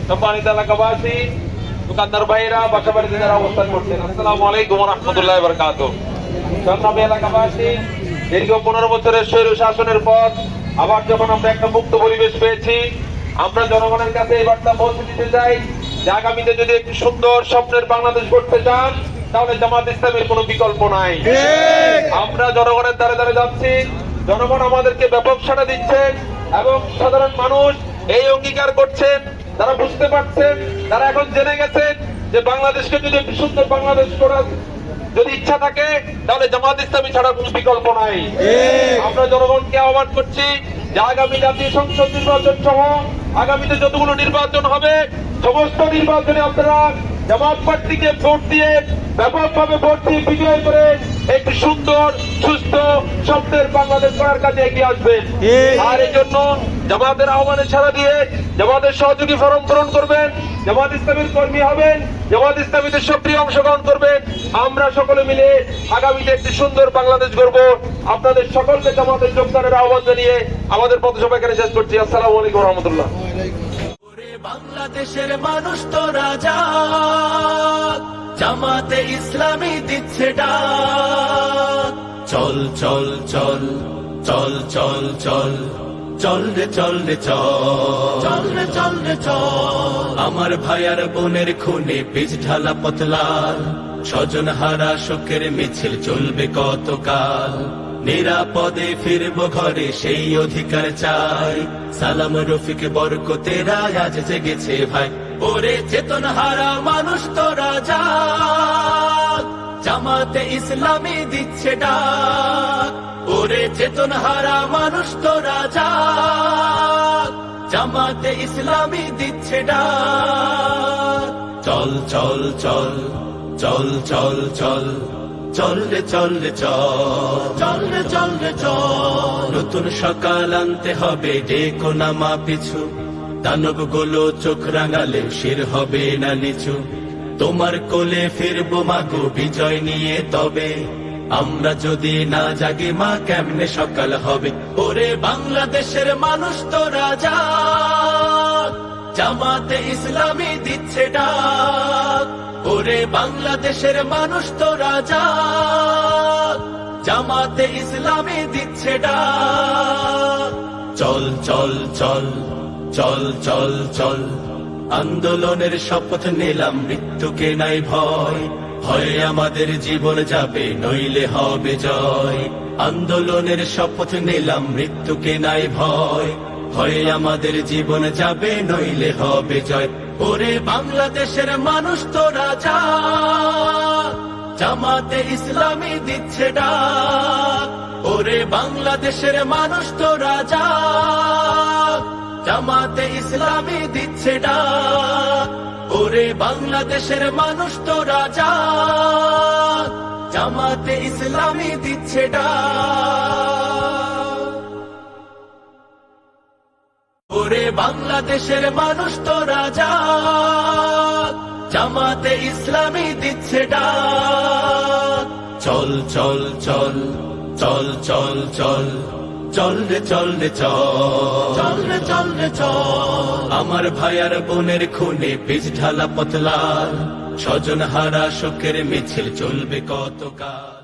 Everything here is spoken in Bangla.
সম্মানিত এলাকাবাসী, দোকানদার ভাইরা, বাসা বাড়িতে যারা অবস্থান করছেন, আসসালামু আলাইকুম ওয়া রাহমাতুল্লাহি ওয়া বারাকাতুহু। সংগ্রামী এলাকাবাসী, দীর্ঘ 15 বছরের স্বৈর শাসনের পর আবার যখন আমরা একটা মুক্ত পরিবেশ পেয়েছি, আমরা জনগণের কাছে এই বার্তা পৌঁছে দিতে চাই যে আগামীতে যদি একটি সুন্দর স্বপ্নের বাংলাদেশ গড়তে চান, তাহলে জামাত ইসলামের কোনো বিকল্প নাই। আমরা জনগণের দ্বারে দ্বারে যাচ্ছি, জনগণ আমাদেরকে ব্যাপক সাড়া দিচ্ছে এবং সাধারণ মানুষ এই অঙ্গীকার করছেন, তারা বুঝতে পারছেন, তারা এখন জেনে গেছেন যে বাংলাদেশকে যদি একটি সুন্দর বাংলাদেশ করার যদি ইচ্ছা থাকে, তাহলে জামাত ইসলামী ছাড়া কোনো বিকল্প নাই। আমরা জনগণকে আহ্বান করছি যে আগামী জাতীয় সংসদ নির্বাচন সহ আগামীতে যতগুলো নির্বাচন হবে, সমস্ত নির্বাচনে আপনারা জামাত প্রার্থীকে ভোট দিয়ে, ব্যাপকভাবে ভোট দিয়ে বিজয় করে একটি সুন্দর সুস্থ স্বপ্নের বাংলাদেশ করার কাজে এগিয়ে আসবেন। আর এই জন্য জামাতের আহ্বানে সাড়া দিয়ে জামাতের সহযোগী ফরম পূরণ করবেন, জামাত ইসলামীর কর্মী হবেন, জামাত ইসলামীতে সক্রিয় অংশগ্রহণ করবেন। আমরা সকলে মিলে আগামীতে একটি সুন্দর বাংলাদেশ গড়ব। আপনাদের সকলকে জামাতের যোগদানের আহ্বান জানিয়ে আমাদের পথসভা এখানে শেষ করছি। আসসালামু আলাইকুম ওয়া রাহমাতুল্লাহ। বাংলাদেশের মানুষ তো রাজা, জামাতে ইসলামী দিচ্ছে ডাক। চল চল চল চল চল চল চল রে চল রে চল, চল রে চল রে চল। আমার ভাইয়ার বোনের খুনে বীজ ঢালা পথলাল, স্বজন হারা শোকের মিছিল চলবে কতকাল। নিরাপদে ফিরবো ঘরে সেই অধিকার চাই। সালাম রফিক বরকতেরা আজ জেগেছে ভাই। ওরে চেতন হারা মানুষ তো রাজা, জামাতে ইসলামী দিচ্ছে ডাক। ওরে চেতন হারা মানুষ তো রাজা, জামাতে ইসলামী দিচ্ছে ডাক। চল চল চল চল চল চল চল রে চল রে চল, চল রে চল রে চল। নতুন সকাল আনতে হবে, ডেকো নামা পিছু। দানব গুলো চোখ রাঙালে শির হবে না নিচু। তোমার কোলে ফিরবো মাগো বিজয় নিয়ে, তবে আমরা যদি না জাগি মা কেমনে সকাল হবে। ওরে বাংলাদেশের মানুষ তো রাজা, জামাতে ইসলামী দিচ্ছে ডাক। ওরে বাংলাদেশের মানুষ তো রাজা, জামাতে ইসলামী দিচ্ছে ডাক। চল চল চল চল চল চল, আন্দোলনের শপথ নিলাম মৃত্যুকে নাই ভয়। হয় আমাদের জীবন যাবে নইলে হবে জয়। আন্দোলনের শপথ নিলাম মৃত্যুকে নাই ভয়। হয় আমাদের জীবন যাবে নইলে হবে জয়। ওরে বাংলাদেশের মানুষ তো রাজা, জামাতে ইসলামী দিচ্ছে ডাক। ওরে বাংলাদেশের মানুষ তো রাজা, জামাতে ইসলামী দিচ্ছে ডাক। ওরে বাংলাদেশের মানুষ তো রাজা, জামাতে ইসলামী দিচ্ছে ডাক। ওরে বাংলাদেশের মানুষ তো রাজা, জামাতে ইসলামী দিচ্ছে ডাক। চল চল চল চল চল চল চল রে চল রে চল, চল রে চল রে চল। আমার ভাইয়ার বোনের খুনে বীজ ঢালা পথলাল, স্বজন হারা শোকের মিছিল চলবে কতকাল।